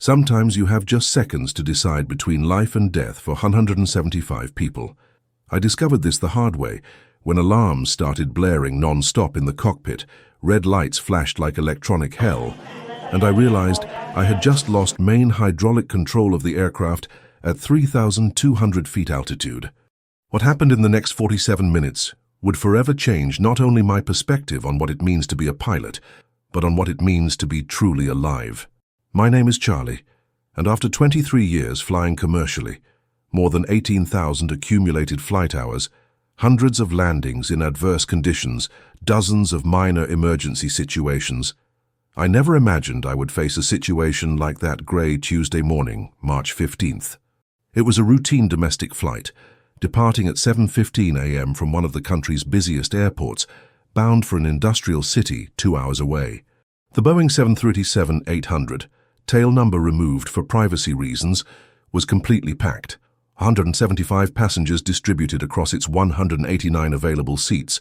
Sometimes you have just seconds to decide between life and death for 175 people. I discovered this the hard way. When alarms started blaring non-stop in the cockpit, red lights flashed like electronic hell, and I realized I had just lost main hydraulic control of the aircraft at 3,200 feet altitude. What happened in the next 47 minutes would forever change not only my perspective on what it means to be a pilot, but on what it means to be truly alive. My name is Charlie, and after 23 years flying commercially, more than 18,000 accumulated flight hours, hundreds of landings in adverse conditions, dozens of minor emergency situations, I never imagined I would face a situation like that grey Tuesday morning, March 15th. It was a routine domestic flight, departing at 7:15 a.m. from one of the country's busiest airports, bound for an industrial city 2 hours away. The Boeing 737-800, tail number removed for privacy reasons, was completely packed. 175 passengers distributed across its 189 available seats,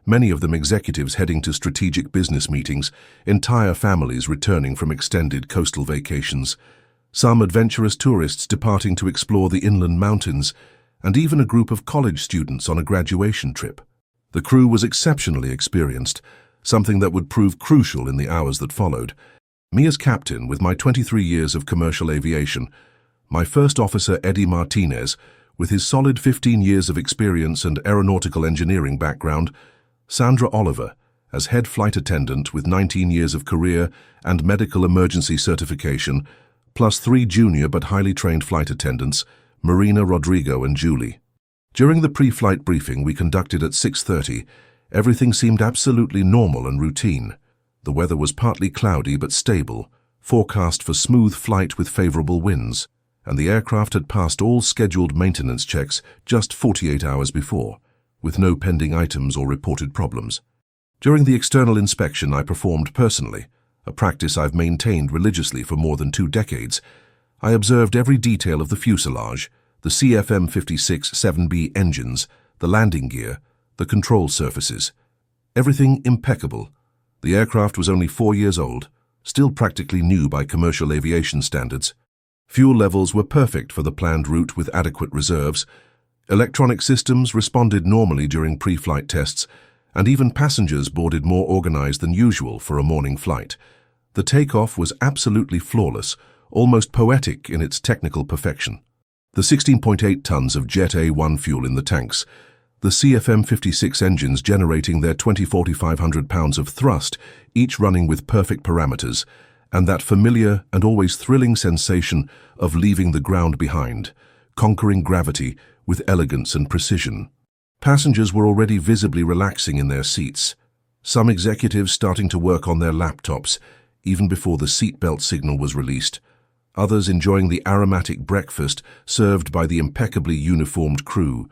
many of them executives heading to strategic business meetings, entire families returning from extended coastal vacations, some adventurous tourists departing to explore the inland mountains, and even a group of college students on a graduation trip. The crew was exceptionally experienced, something that would prove crucial in the hours that followed. Me as captain, with my 23 years of commercial aviation, my first officer Eddie Martinez, with his solid 15 years of experience and aeronautical engineering background, Sandra Oliver, as head flight attendant with 19 years of career and medical emergency certification, plus 3 junior but highly trained flight attendants, Marina, Rodrigo, and Julie. During the pre-flight briefing we conducted at 6:30, everything seemed absolutely normal and routine. The weather was partly cloudy but stable, forecast for smooth flight with favorable winds, and the aircraft had passed all scheduled maintenance checks just 48 hours before, with no pending items or reported problems. During the external inspection I performed personally, a practice I've maintained religiously for more than 2 decades, I observed every detail of the fuselage, the CFM56-7B engines, the landing gear, the control surfaces. Everything impeccable. The aircraft was only 4 years old, still practically new by commercial aviation standards. Fuel levels were perfect for the planned route with adequate reserves. Electronic systems responded normally during pre-flight tests, and even passengers boarded more organized than usual for a morning flight. The takeoff was absolutely flawless, almost poetic in its technical perfection. The 16.8 tons of Jet A1 fuel in the tanks, the CFM56 engines generating their 4,500 pounds of thrust, each running with perfect parameters, and that familiar and always thrilling sensation of leaving the ground behind, conquering gravity with elegance and precision. Passengers were already visibly relaxing in their seats, some executives starting to work on their laptops even before the seatbelt signal was released, others enjoying the aromatic breakfast served by the impeccably uniformed crew,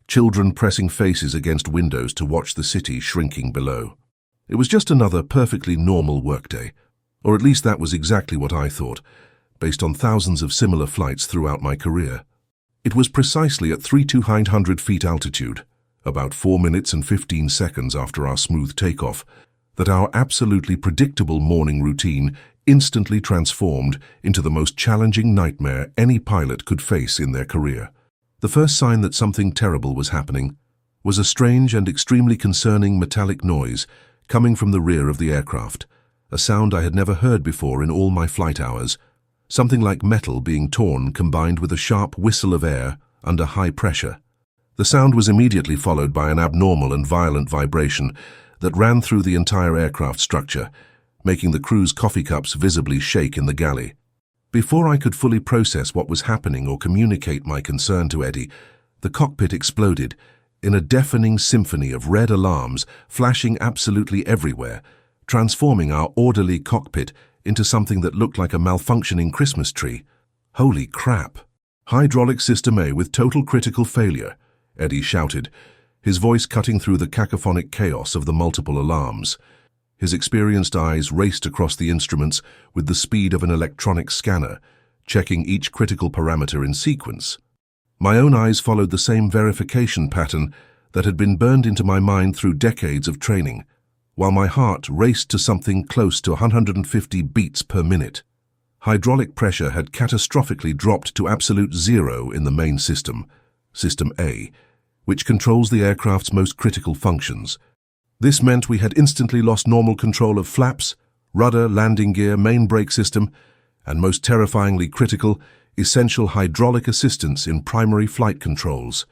children pressing faces against windows to watch the city shrinking below. It was just another perfectly normal workday. Or at least that was exactly what I thought, based on thousands of similar flights throughout my career. It was precisely at 3,200 feet altitude, about 4 minutes and 15 seconds after our smooth takeoff, that our absolutely predictable morning routine instantly transformed into the most challenging nightmare any pilot could face in their career. The first sign that something terrible was happening was a strange and extremely concerning metallic noise coming from the rear of the aircraft. A sound I had never heard before in all my flight hours, something like metal being torn combined with a sharp whistle of air under high pressure. The sound was immediately followed by an abnormal and violent vibration that ran through the entire aircraft structure, making the crew's coffee cups visibly shake in the galley. Before I could fully process what was happening or communicate my concern to Eddie, the cockpit exploded in a deafening symphony of red alarms flashing absolutely everywhere, transforming our orderly cockpit into something that looked like a malfunctioning Christmas tree. Holy crap! Hydraulic System A with total critical failure, Eddie shouted, his voice cutting through the cacophonic chaos of the multiple alarms. His experienced eyes raced across the instruments with the speed of an electronic scanner, checking each critical parameter in sequence. My own eyes followed the same verification pattern that had been burned into my mind through decades of training, while my heart raced to something close to 150 beats per minute. Hydraulic pressure had catastrophically dropped to absolute zero in the main system, System A, which controls the aircraft's most critical functions. This meant we had instantly lost normal control of flaps, rudder, landing gear, main brake system, and most terrifyingly critical, essential hydraulic assistance in primary flight controls.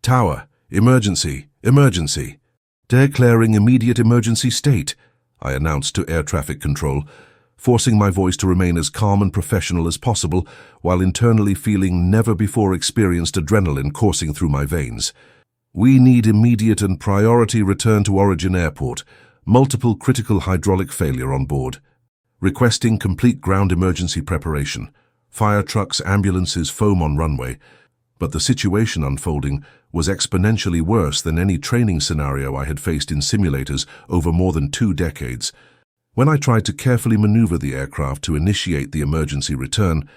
Tower, emergency, emergency. Declaring immediate emergency state, I announced to air traffic control, forcing my voice to remain as calm and professional as possible while internally feeling never-before-experienced adrenaline coursing through my veins. We need immediate and priority return to Origin Airport, multiple critical hydraulic failure on board. Requesting complete ground emergency preparation, fire trucks, ambulances, foam on runway. But the situation unfolding was exponentially worse than any training scenario I had faced in simulators over more than 2 decades. When I tried to carefully maneuver the aircraft to initiate the emergency return,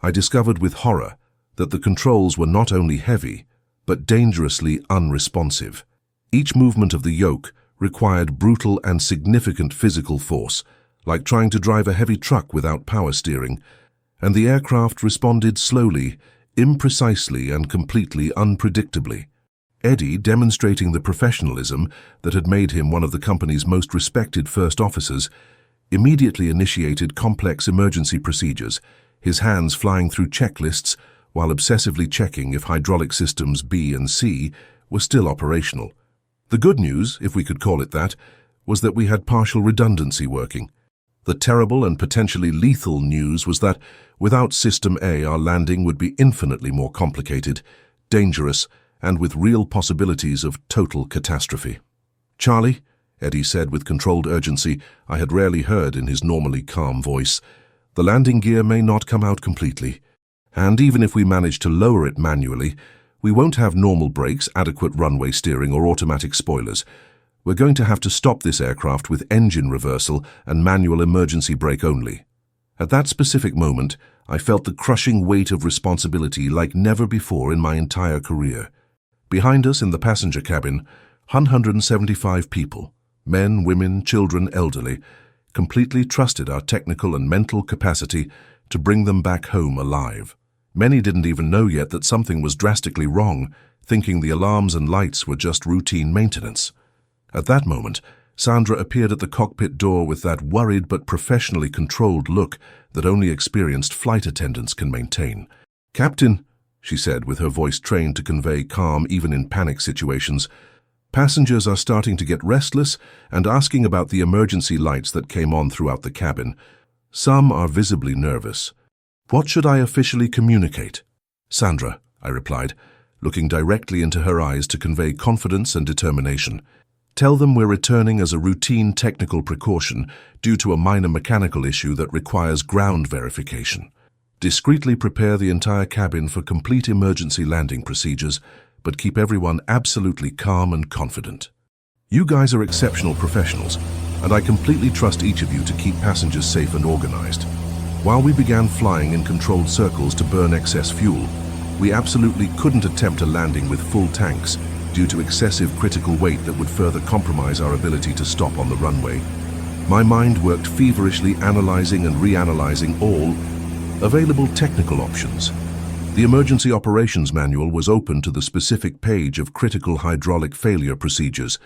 I discovered with horror that the controls were not only heavy, but dangerously unresponsive. Each movement of the yoke required brutal and significant physical force, like trying to drive a heavy truck without power steering, and the aircraft responded slowly, imprecisely, and completely unpredictably. Eddie, demonstrating the professionalism that had made him one of the company's most respected first officers, immediately initiated complex emergency procedures, his hands flying through checklists while obsessively checking if hydraulic systems B and C were still operational. The good news, if we could call it that, was that we had partial redundancy working. The terrible and potentially lethal news was that, without System A, our landing would be infinitely more complicated, dangerous, and with real possibilities of total catastrophe. "Charlie," Eddie said with controlled urgency I had rarely heard in his normally calm voice, "the landing gear may not come out completely. And even if we manage to lower it manually, we won't have normal brakes, adequate runway steering, or automatic spoilers. We're going to have to stop this aircraft with engine reversal and manual emergency brake only." At that specific moment, I felt the crushing weight of responsibility like never before in my entire career. Behind us in the passenger cabin, 175 people, men, women, children, elderly, completely trusted our technical and mental capacity to bring them back home alive. Many didn't even know yet that something was drastically wrong, thinking the alarms and lights were just routine maintenance. At that moment, Sandra appeared at the cockpit door with that worried but professionally controlled look that only experienced flight attendants can maintain. "Captain," she said with her voice trained to convey calm even in panic situations, "passengers are starting to get restless and asking about the emergency lights that came on throughout the cabin. Some are visibly nervous. What should I officially communicate?" "Sandra," I replied, looking directly into her eyes to convey confidence and determination. "Tell them we're returning as a routine technical precaution due to a minor mechanical issue that requires ground verification. Discreetly prepare the entire cabin for complete emergency landing procedures, but keep everyone absolutely calm and confident. You guys are exceptional professionals, and I completely trust each of you to keep passengers safe and organized." While we began flying in controlled circles to burn excess fuel, we absolutely couldn't attempt a landing with full tanks due to excessive critical weight that would further compromise our ability to stop on the runway. My mind worked feverishly, analyzing and reanalyzing all available technical options. The emergency operations manual was open to the specific page of critical hydraulic failure procedures,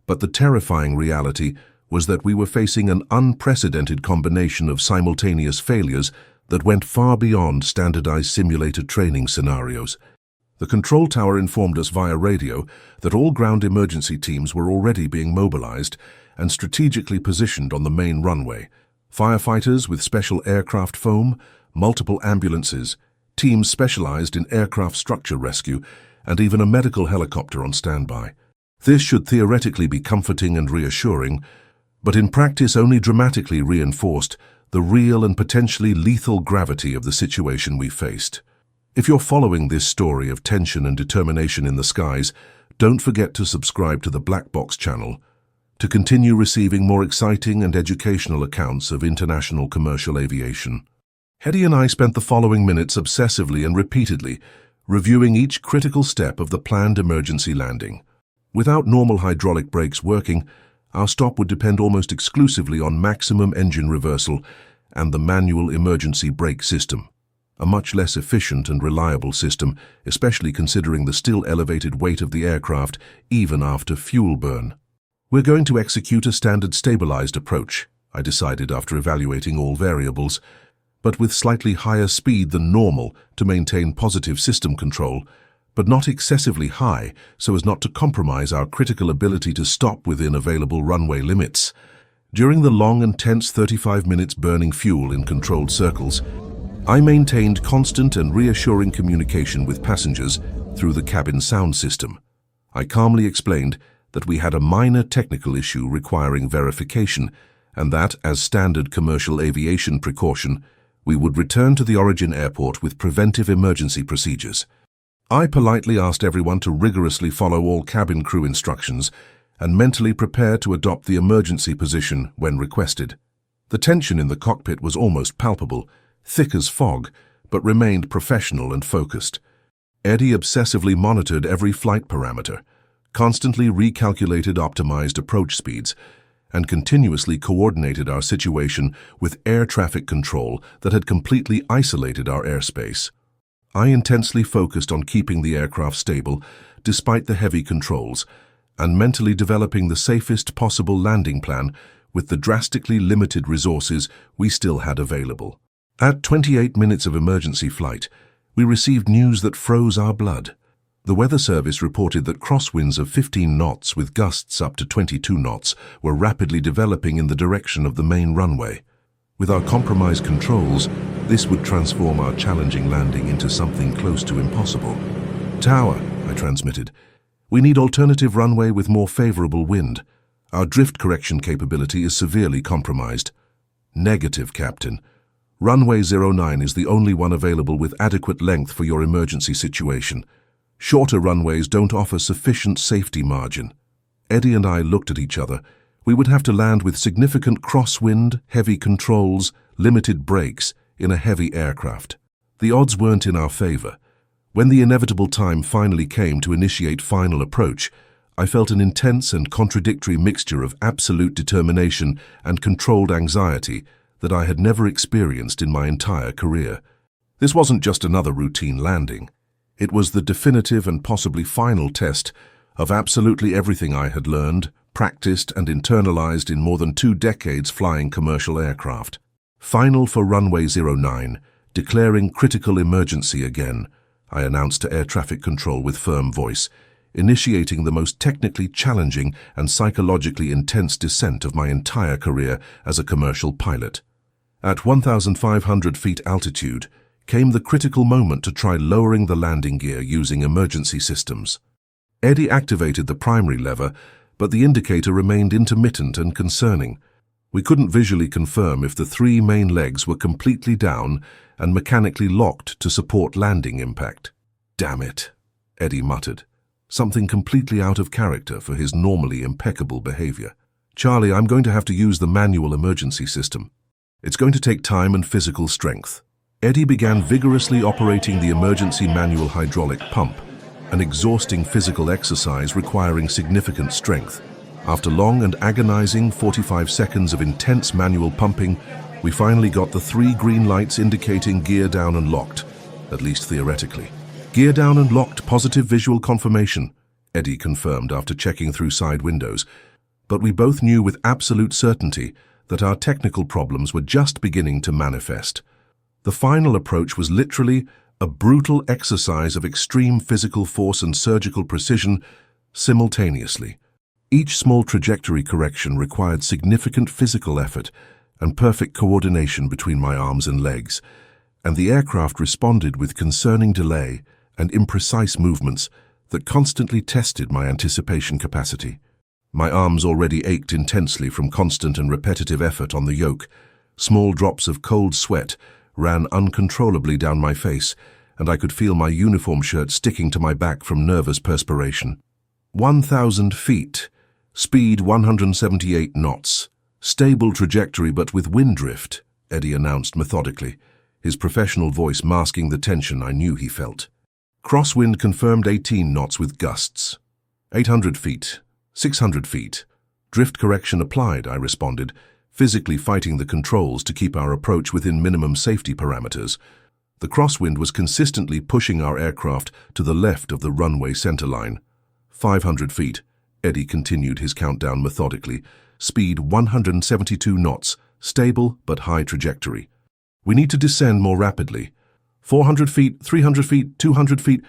but the terrifying reality was that we were facing an unprecedented combination of simultaneous failures that went far beyond standardized simulator training scenarios. The control tower informed us via radio that all ground emergency teams were already being mobilized and strategically positioned on the main runway. Firefighters with special aircraft foam, multiple ambulances, teams specialized in aircraft structure rescue, and even a medical helicopter on standby. This should theoretically be comforting and reassuring, but in practice only dramatically reinforced the real and potentially lethal gravity of the situation we faced. If you're following this story of tension and determination in the skies, don't forget to subscribe to the Black Box channel to continue receiving more exciting and educational accounts of international commercial aviation. Eddie and I spent the following minutes obsessively and repeatedly reviewing each critical step of the planned emergency landing. Without normal hydraulic brakes working, our stop would depend almost exclusively on maximum engine reversal and the manual emergency brake system. A much less efficient and reliable system, especially considering the still elevated weight of the aircraft even after fuel burn. We're going to execute a standard stabilized approach, I decided after evaluating all variables, but with slightly higher speed than normal to maintain positive system control, but not excessively high so as not to compromise our critical ability to stop within available runway limits. During the long and tense 35 minutes burning fuel in controlled circles, I maintained constant and reassuring communication with passengers through the cabin sound system. I calmly explained that we had a minor technical issue requiring verification and that, as standard commercial aviation precaution, we would return to the origin airport with preventive emergency procedures. I politely asked everyone to rigorously follow all cabin crew instructions and mentally prepare to adopt the emergency position when requested. The tension in the cockpit was almost palpable, thick as fog, but remained professional and focused. Eddie obsessively monitored every flight parameter, constantly recalculated optimized approach speeds, and continuously coordinated our situation with air traffic control that had completely isolated our airspace. I intensely focused on keeping the aircraft stable despite the heavy controls and mentally developing the safest possible landing plan with the drastically limited resources we still had available. At 28 minutes of emergency flight, we received news that froze our blood. The weather service reported that crosswinds of 15 knots with gusts up to 22 knots were rapidly developing in the direction of the main runway. With our compromised controls, this would transform our challenging landing into something close to impossible. "Tower," I transmitted. "We need alternative runway with more favorable wind. Our drift correction capability is severely compromised." "Negative, Captain. Runway 09 is the only one available with adequate length for your emergency situation. Shorter runways don't offer sufficient safety margin." Eddie and I looked at each other. We would have to land with significant crosswind, heavy controls, limited brakes in a heavy aircraft. The odds weren't in our favor. When the inevitable time finally came to initiate final approach, I felt an intense and contradictory mixture of absolute determination and controlled anxiety that I had never experienced in my entire career. This wasn't just another routine landing. It was the definitive and possibly final test of absolutely everything I had learned, practiced, and internalized in more than 2 decades flying commercial aircraft. "Final for runway 09, declaring critical emergency again," I announced to air traffic control with firm voice, initiating the most technically challenging and psychologically intense descent of my entire career as a commercial pilot. At 1,500 feet altitude came the critical moment to try lowering the landing gear using emergency systems. Eddie activated the primary lever, but the indicator remained intermittent and concerning. We couldn't visually confirm if the 3 main legs were completely down and mechanically locked to support landing impact. "Damn it," Eddie muttered, something completely out of character for his normally impeccable behavior. "Charlie, I'm going to have to use the manual emergency system. It's going to take time and physical strength." Eddie began vigorously operating the emergency manual hydraulic pump, an exhausting physical exercise requiring significant strength. After long and agonizing 45 seconds of intense manual pumping, we finally got the 3 green lights indicating gear down and locked, at least theoretically. "Gear down and locked, positive visual confirmation," Eddie confirmed after checking through side windows. But we both knew with absolute certainty that our technical problems were just beginning to manifest. The final approach was literally a brutal exercise of extreme physical force and surgical precision simultaneously. Each small trajectory correction required significant physical effort and perfect coordination between my arms and legs, and the aircraft responded with concerning delay and imprecise movements that constantly tested my anticipation capacity. My arms already ached intensely from constant and repetitive effort on the yoke. Small drops of cold sweat ran uncontrollably down my face, and I could feel my uniform shirt sticking to my back from nervous perspiration. 1,000 feet, speed 178 knots, stable trajectory but with wind drift, Eddie announced methodically, his professional voice masking the tension I knew he felt. Crosswind confirmed 18 knots with gusts. 800 feet, 600 feet. Drift correction applied, I responded, physically fighting the controls to keep our approach within minimum safety parameters. The crosswind was consistently pushing our aircraft to the left of the runway centerline. 500 feet. Eddie continued his countdown methodically. Speed 172 knots, stable but high trajectory. We need to descend more rapidly. 400 feet, 300 feet, 200 feet.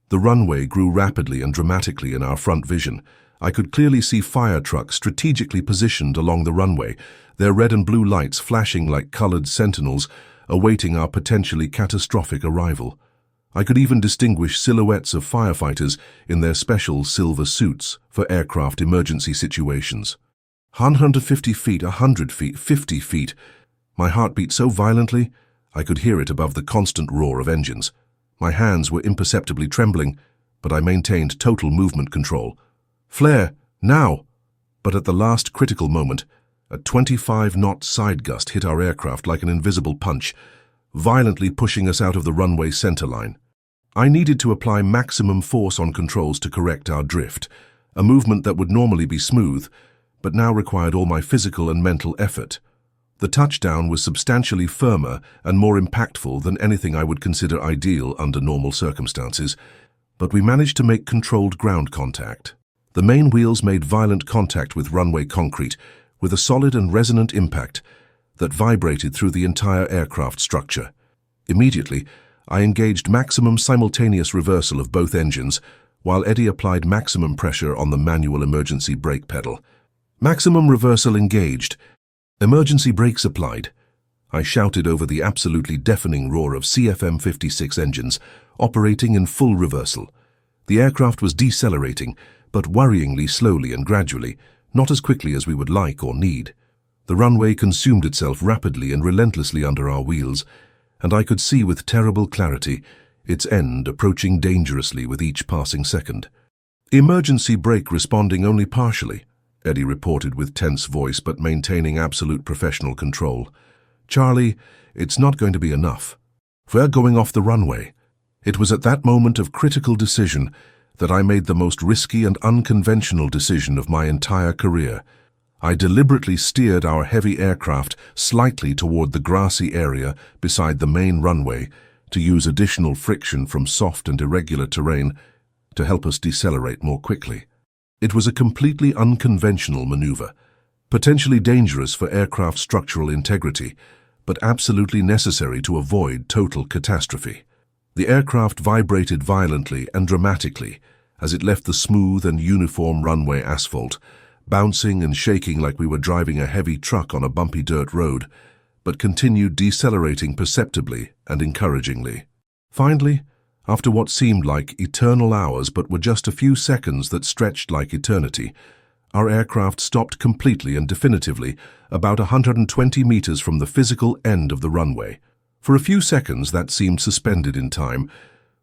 The runway grew rapidly and dramatically in our front vision. I could clearly see fire trucks strategically positioned along the runway, their red and blue lights flashing like colored sentinels, awaiting our potentially catastrophic arrival. I could even distinguish silhouettes of firefighters in their special silver suits for aircraft emergency situations. 150 feet, 100 feet, 50 feet. My heart beat so violently, I could hear it above the constant roar of engines. My hands were imperceptibly trembling, but I maintained total movement control. Flare, now! But at the last critical moment, a 25-knot side gust hit our aircraft like an invisible punch, violently pushing us out of the runway centerline. I needed to apply maximum force on controls to correct our drift, a movement that would normally be smooth, but now required all my physical and mental effort. The touchdown was substantially firmer and more impactful than anything I would consider ideal under normal circumstances, but we managed to make controlled ground contact. The main wheels made violent contact with runway concrete, with a solid and resonant impact that vibrated through the entire aircraft structure. Immediately, I engaged maximum simultaneous reversal of both engines, while Eddie applied maximum pressure on the manual emergency brake pedal. Maximum reversal engaged. Emergency brakes applied. I shouted over the absolutely deafening roar of CFM56 engines, operating in full reversal. The aircraft was decelerating, but worryingly slowly and gradually, not as quickly as we would like or need. The runway consumed itself rapidly and relentlessly under our wheels, and I could see with terrible clarity its end approaching dangerously with each passing second. Emergency brake responding only partially, Eddie reported with tense voice but maintaining absolute professional control. Charlie, it's not going to be enough. We're going off the runway. It was at that moment of critical decision that I made the most risky and unconventional decision of my entire career. I deliberately steered our heavy aircraft slightly toward the grassy area beside the main runway to use additional friction from soft and irregular terrain to help us decelerate more quickly. It was a completely unconventional maneuver, potentially dangerous for aircraft structural integrity, but absolutely necessary to avoid total catastrophe. The aircraft vibrated violently and dramatically as it left the smooth and uniform runway asphalt, bouncing and shaking like we were driving a heavy truck on a bumpy dirt road, but continued decelerating perceptibly and encouragingly. Finally, after what seemed like eternal hours but were just a few seconds that stretched like eternity, our aircraft stopped completely and definitively about 120 meters from the physical end of the runway. For a few seconds that seemed suspended in time.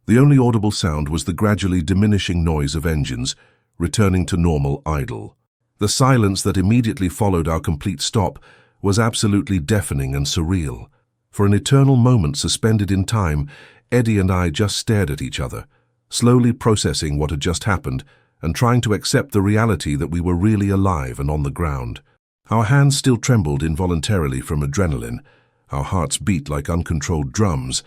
The only audible sound was the gradually diminishing noise of engines, returning to normal idle. The silence that immediately followed our complete stop was absolutely deafening and surreal. For an eternal moment suspended in time, Eddie and I just stared at each other, slowly processing what had just happened and trying to accept the reality that we were really alive and on the ground. Our hands still trembled involuntarily from adrenaline, our hearts beat like uncontrolled drums,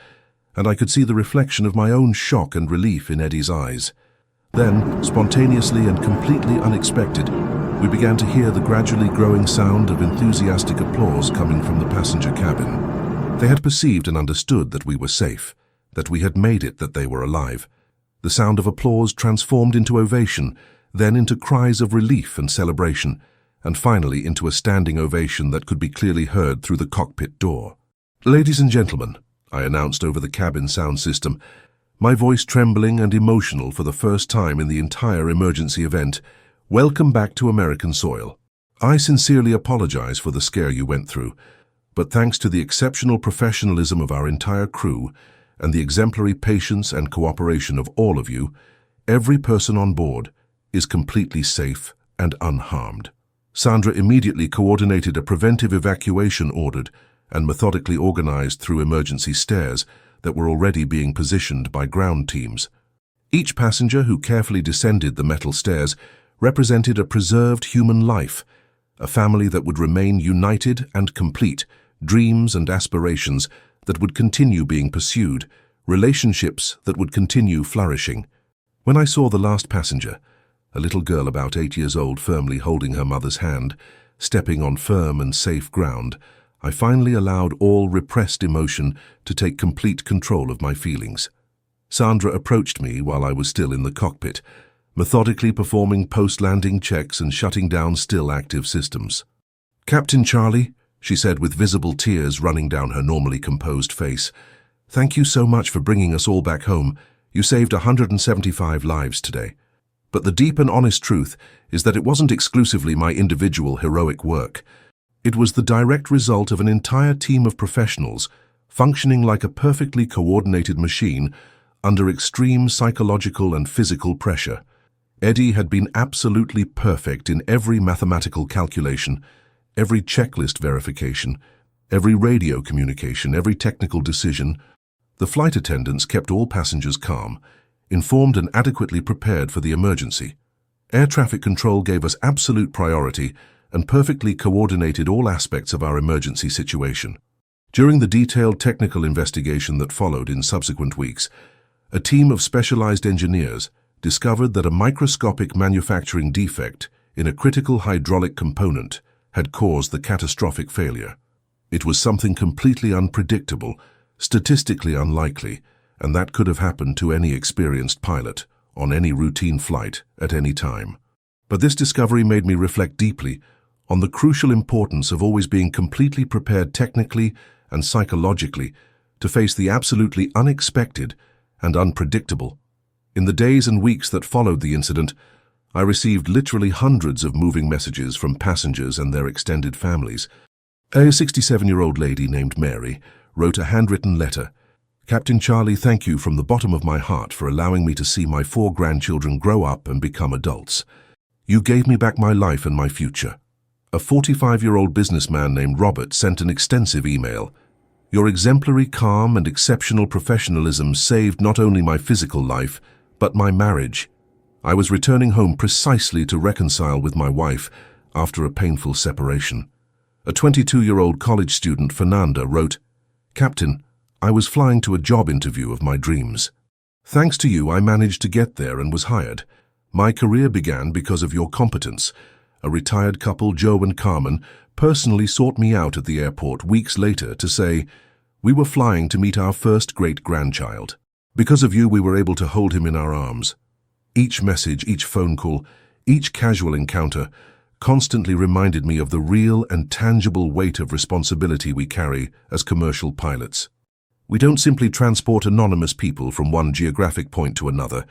and I could see the reflection of my own shock and relief in Eddie's eyes. Then, spontaneously and completely unexpected, we began to hear the gradually growing sound of enthusiastic applause coming from the passenger cabin. They had perceived and understood that we were safe, that we had made it, that they were alive. The sound of applause transformed into ovation, then into cries of relief and celebration, and finally into a standing ovation that could be clearly heard through the cockpit door. "Ladies and gentlemen," I announced over the cabin sound system, my voice trembling and emotional for the first time in the entire emergency event, "welcome back to American soil. I sincerely apologize for the scare you went through, but thanks to the exceptional professionalism of our entire crew and the exemplary patience and cooperation of all of you, every person on board is completely safe and unharmed." Sandra immediately coordinated a preventive evacuation ordered and methodically organized through emergency stairs that were already being positioned by ground teams. Each passenger who carefully descended the metal stairs represented a preserved human life, a family that would remain united and complete, dreams and aspirations that would continue being pursued, relationships that would continue flourishing. When I saw the last passenger, a little girl about 8 years old firmly holding her mother's hand, stepping on firm and safe ground, I finally allowed all repressed emotion to take complete control of my feelings. Sandra approached me while I was still in the cockpit, methodically performing post-landing checks and shutting down still active systems. "Captain Charlie," she said with visible tears running down her normally composed face, "thank you so much for bringing us all back home. You saved 175 lives today." But the deep and honest truth is that it wasn't exclusively my individual heroic work. It was the direct result of an entire team of professionals functioning like a perfectly coordinated machine under extreme psychological and physical pressure. Eddie had been absolutely perfect in every mathematical calculation, every checklist verification, every radio communication, every technical decision. The flight attendants kept all passengers calm, informed and adequately prepared for the emergency. Air traffic control gave us absolute priority and perfectly coordinated all aspects of our emergency situation. During the detailed technical investigation that followed in subsequent weeks, a team of specialized engineers discovered that a microscopic manufacturing defect in a critical hydraulic component had caused the catastrophic failure. It was something completely unpredictable, statistically unlikely, and that could have happened to any experienced pilot on any routine flight at any time. But this discovery made me reflect deeply on the crucial importance of always being completely prepared technically and psychologically to face the absolutely unexpected and unpredictable. In the days and weeks that followed the incident, I received literally hundreds of moving messages from passengers and their extended families. A 67-year-old lady named Mary wrote a handwritten letter. "Captain Charlie, thank you from the bottom of my heart for allowing me to see my 4 grandchildren grow up and become adults. You gave me back my life and my future." A 45-year-old businessman named Robert sent an extensive email. "Your exemplary calm and exceptional professionalism saved not only my physical life, but my marriage. I was returning home precisely to reconcile with my wife after a painful separation." A 22-year-old college student, Fernanda, wrote, "Captain, I was flying to a job interview of my dreams. Thanks to you, I managed to get there and was hired. My career began because of your competence. A retired couple, Joe and Carmen, personally sought me out at the airport weeks later to say, 'We were flying to meet our first great-grandchild. Because of you, we were able to hold him in our arms.' Each message, each phone call, each casual encounter constantly reminded me of the real and tangible weight of responsibility we carry as commercial pilots. We don't simply transport anonymous people from one geographic point to another.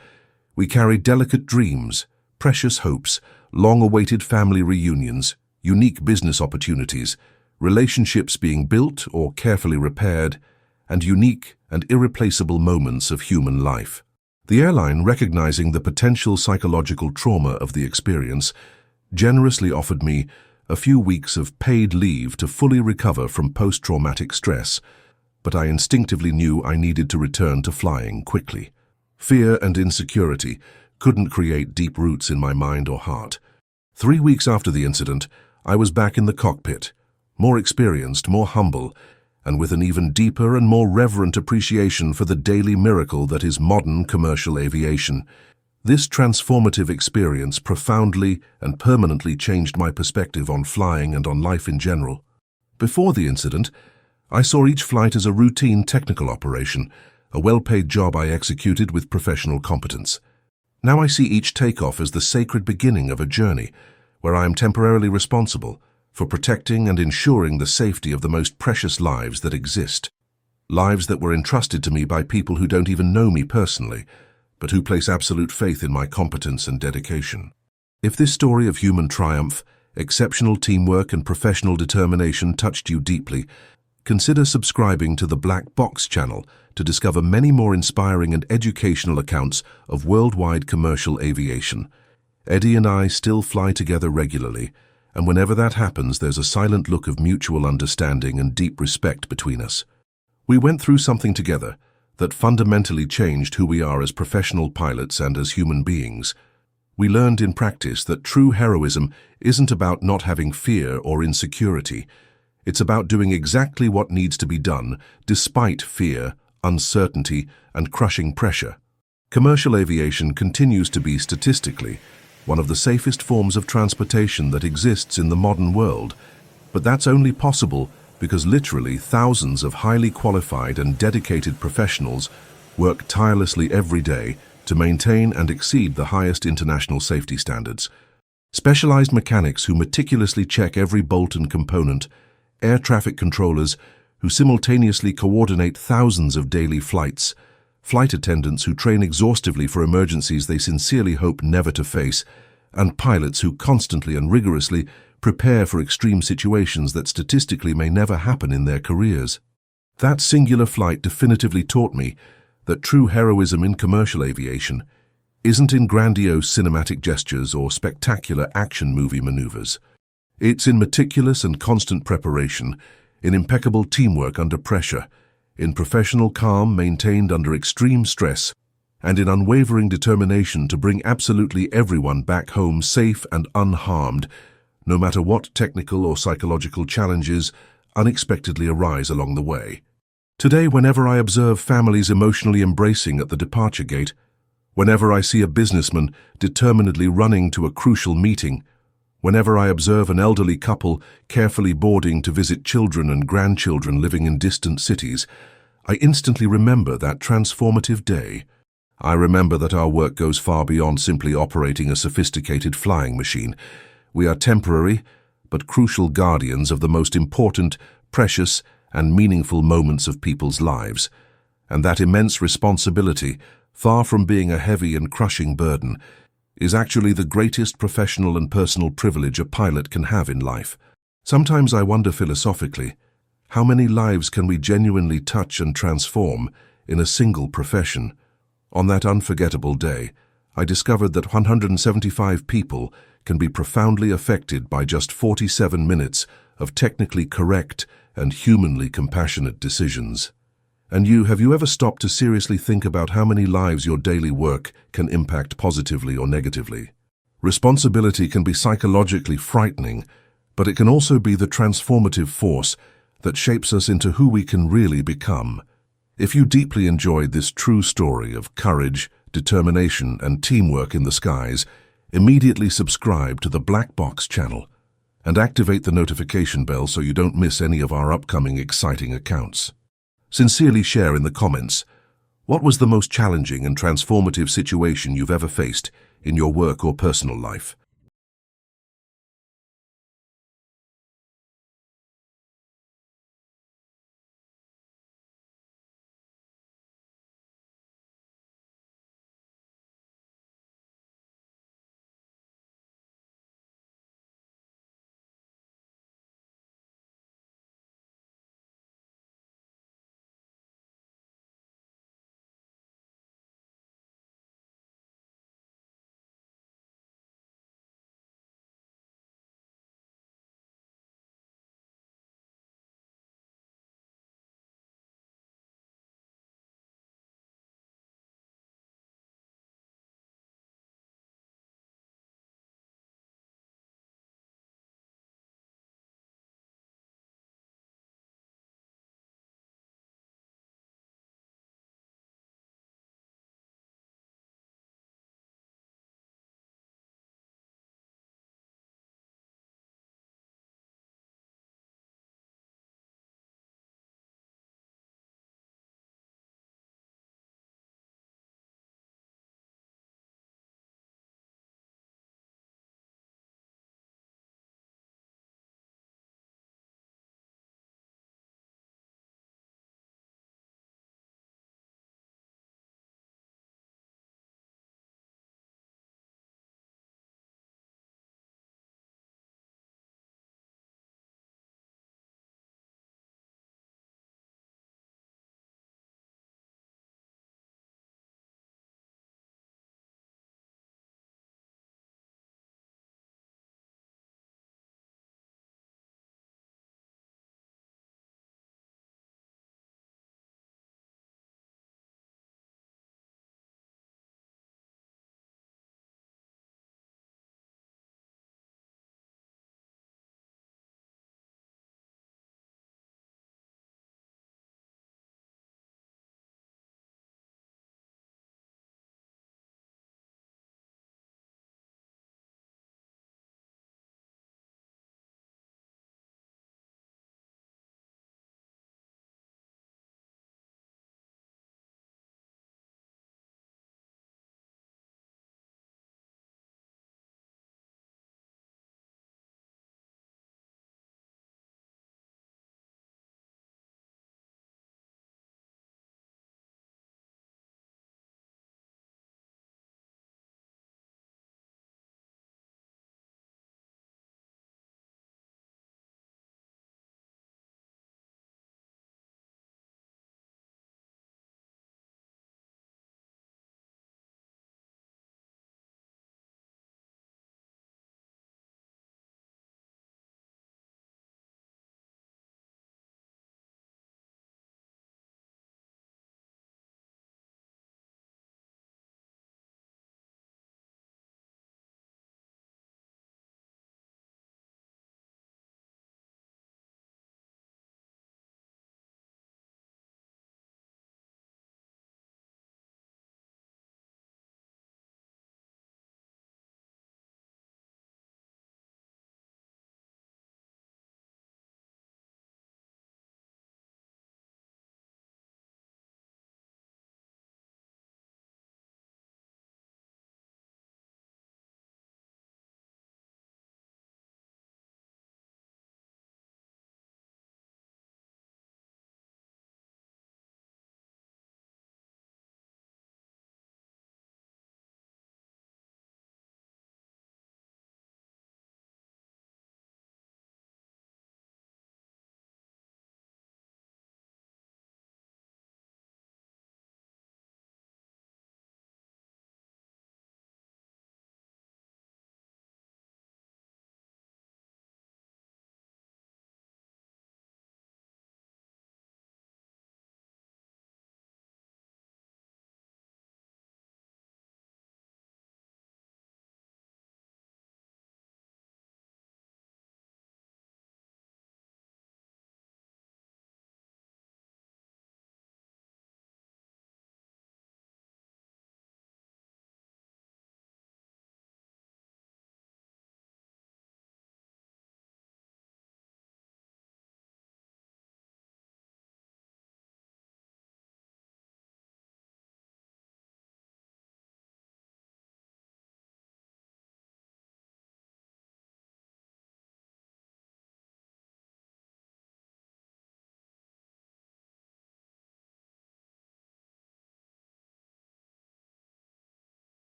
We carry delicate dreams, precious hopes, long-awaited family reunions, unique business opportunities, relationships being built or carefully repaired, and unique and irreplaceable moments of human life." The airline, recognizing the potential psychological trauma of the experience, generously offered me a few weeks of paid leave to fully recover from post-traumatic stress, but I instinctively knew I needed to return to flying quickly. Fear and insecurity couldn't create deep roots in my mind or heart. 3 weeks after the incident, I was back in the cockpit, more experienced, more humble, and with an even deeper and more reverent appreciation for the daily miracle that is modern commercial aviation. This transformative experience profoundly and permanently changed my perspective on flying and on life in general. Before the incident, I saw each flight as a routine technical operation, a well-paid job I executed with professional competence. Now I see each takeoff as the sacred beginning of a journey, where I am temporarily responsible for protecting and ensuring the safety of the most precious lives that exist. Lives that were entrusted to me by people who don't even know me personally, but who place absolute faith in my competence and dedication. If this story of human triumph, exceptional teamwork and professional determination touched you deeply, consider subscribing to the Black Box channel to discover many more inspiring and educational accounts of worldwide commercial aviation. Eddie and I still fly together regularly, and whenever that happens, there's a silent look of mutual understanding and deep respect between us. We went through something together that fundamentally changed who we are as professional pilots and as human beings. We learned in practice that true heroism isn't about not having fear or insecurity. It's about doing exactly what needs to be done, despite fear, uncertainty, and crushing pressure. Commercial aviation continues to be statistically one of the safest forms of transportation that exists in the modern world, but that's only possible because literally thousands of highly qualified and dedicated professionals work tirelessly every day to maintain and exceed the highest international safety standards. Specialized mechanics who meticulously check every bolt and component, air traffic controllers who simultaneously coordinate thousands of daily flights, flight attendants who train exhaustively for emergencies they sincerely hope never to face, and pilots who constantly and rigorously prepare for extreme situations that statistically may never happen in their careers. That singular flight definitively taught me that true heroism in commercial aviation isn't in grandiose cinematic gestures or spectacular action movie maneuvers. It's in meticulous and constant preparation, in impeccable teamwork under pressure, in professional calm maintained under extreme stress, and in unwavering determination to bring absolutely everyone back home safe and unharmed, no matter what technical or psychological challenges unexpectedly arise along the way. Today, whenever I observe families emotionally embracing at the departure gate, whenever I see a businessman determinedly running to a crucial meeting, whenever I observe an elderly couple carefully boarding to visit children and grandchildren living in distant cities, I instantly remember that transformative day. I remember that our work goes far beyond simply operating a sophisticated flying machine. We are temporary, but crucial guardians of the most important, precious, and meaningful moments of people's lives. And that immense responsibility, far from being a heavy and crushing burden, is actually the greatest professional and personal privilege a pilot can have in life. Sometimes I wonder philosophically, how many lives can we genuinely touch and transform in a single profession? On that unforgettable day, I discovered that 175 people can be profoundly affected by just 47 minutes of technically correct and humanly compassionate decisions. And have you ever stopped to seriously think about how many lives your daily work can impact positively or negatively? Responsibility can be psychologically frightening, but it can also be the transformative force that shapes us into who we can really become. If you deeply enjoyed this true story of courage, determination, and teamwork in the skies, immediately subscribe to the Black Box channel and activate the notification bell so you don't miss any of our upcoming exciting accounts. Sincerely share in the comments, what was the most challenging and transformative situation you've ever faced in your work or personal life?